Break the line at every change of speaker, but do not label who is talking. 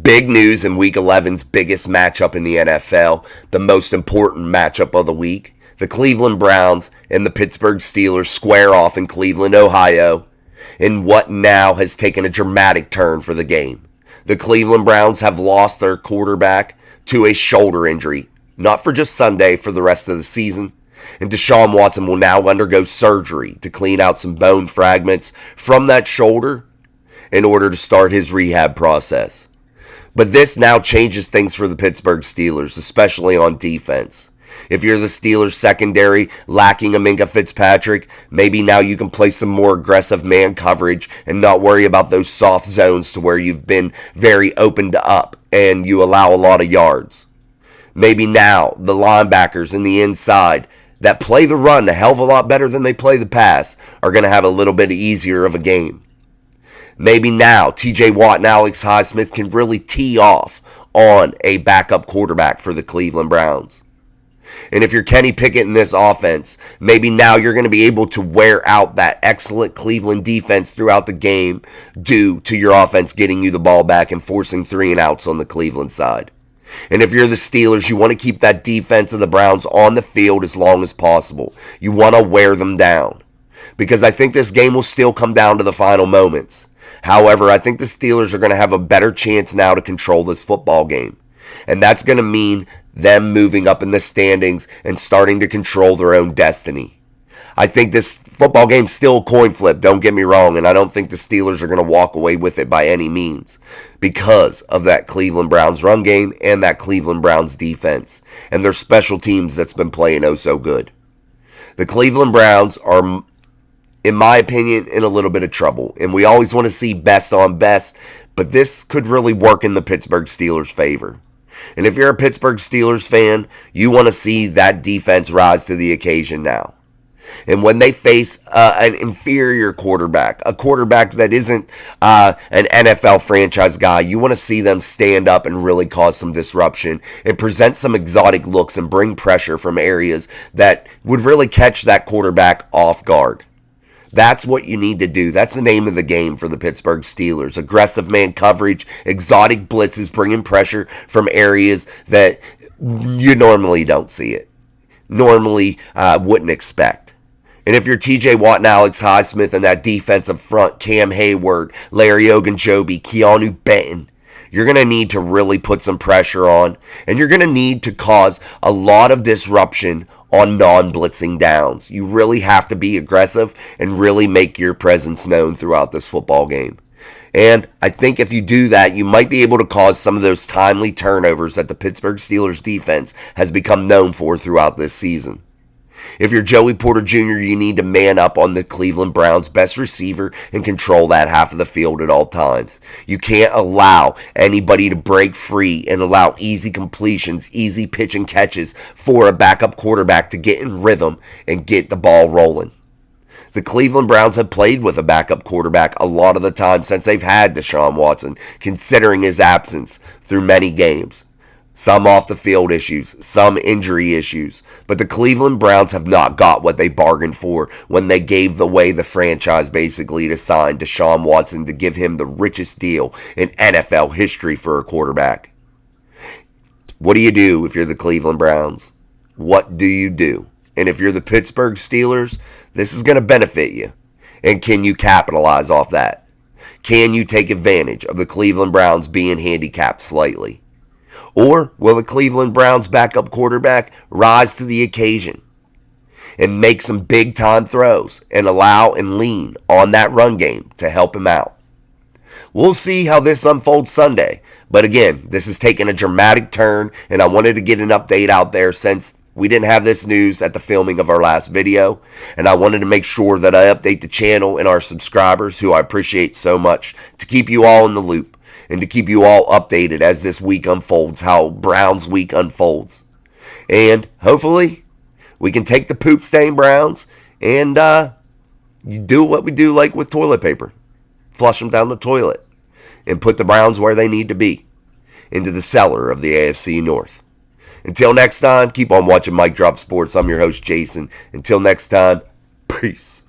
Big news in Week 11's biggest matchup in the NFL, the most important matchup of the week. The Cleveland Browns and the Pittsburgh Steelers square off in Cleveland, Ohio, in what now has taken a dramatic turn for the game. The Cleveland Browns have lost their quarterback to a shoulder injury, not for just Sunday, for the rest of the season. And Deshaun Watson will now undergo surgery to clean out some bone fragments from that shoulder in order to start his rehab process. But this now changes things for the Pittsburgh Steelers, especially on defense. If you're the Steelers secondary lacking a Minka Fitzpatrick, maybe now you can play some more aggressive man coverage and not worry about those soft zones to where you've been very opened up and you allow a lot of yards. Maybe now the linebackers in the inside that play the run a hell of a lot better than they play the pass are going to have a little bit easier of a game. Maybe now TJ Watt and Alex Highsmith can really tee off on a backup quarterback for the Cleveland Browns. And if you're Kenny Pickett in this offense, maybe now you're going to be able to wear out that excellent Cleveland defense throughout the game due to your offense getting you the ball back and forcing 3 and outs on the Cleveland side. And if you're the Steelers, you want to keep that defense of the Browns on the field as long as possible. You want to wear them down. Because I think this game will still come down to the final moments. However, I think the Steelers are going to have a better chance now to control this football game. And that's going to mean them moving up in the standings and starting to control their own destiny. I think this football game's still a coin flip, don't get me wrong, and I don't think the Steelers are going to walk away with it by any means because of that Cleveland Browns run game and that Cleveland Browns defense and their special teams that's been playing oh so good. The Cleveland Browns are, in my opinion, in a little bit of trouble, and we always want to see best on best, but this could really work in the Pittsburgh Steelers' favor. And if you're a Pittsburgh Steelers fan, you want to see that defense rise to the occasion now. And when they face an inferior quarterback, a quarterback that isn't an NFL franchise guy, you want to see them stand up and really cause some disruption and present some exotic looks and bring pressure from areas that would really catch that quarterback off guard. That's what you need to do. That's the name of the game for the Pittsburgh Steelers. Aggressive man coverage, exotic blitzes, bringing pressure from areas that you normally don't see it. Normally wouldn't expect. And if you're TJ Watt and Alex Highsmith and that defensive front, Cam Hayward, Larry Ogunjobi, Keanu Benton, you're going to need to really put some pressure on. And you're going to need to cause a lot of disruption on non-blitzing downs. You really have to be aggressive and really make your presence known throughout this football game. And I think if you do that, you might be able to cause some of those timely turnovers that the Pittsburgh Steelers defense has become known for throughout this season. If you're Joey Porter Jr., you need to man up on the Cleveland Browns' best receiver and control that half of the field at all times. You can't allow anybody to break free and allow easy completions, easy pitch and catches for a backup quarterback to get in rhythm and get the ball rolling. The Cleveland Browns have played with a backup quarterback a lot of the time since they've had Deshaun Watson, considering his absence through many games. Some off the field issues, some injury issues, but the Cleveland Browns have not got what they bargained for when they gave away the franchise basically to sign Deshaun Watson to give him the richest deal in NFL history for a quarterback. What do you do if you're the Cleveland Browns? What do you do? And if you're the Pittsburgh Steelers, this is going to benefit you. And can you capitalize off that? Can you take advantage of the Cleveland Browns being handicapped slightly? Or will the Cleveland Browns backup quarterback rise to the occasion and make some big time throws and allow and lean on that run game to help him out? We'll see how this unfolds Sunday. But again, this has taken a dramatic turn, and I wanted to get an update out there since we didn't have this news at the filming of our last video, and I wanted to make sure that I update the channel and our subscribers, who I appreciate so much, to keep you all in the loop and to keep you all updated as this week unfolds, how Browns week unfolds. And hopefully we can take the poop stain Browns and you do what we do like with toilet paper. Flush them down the toilet and put the Browns where they need to be, into the cellar of the AFC North. Until next time, keep on watching Mic Drop Sports. I'm your host, Jason. Until next time, peace.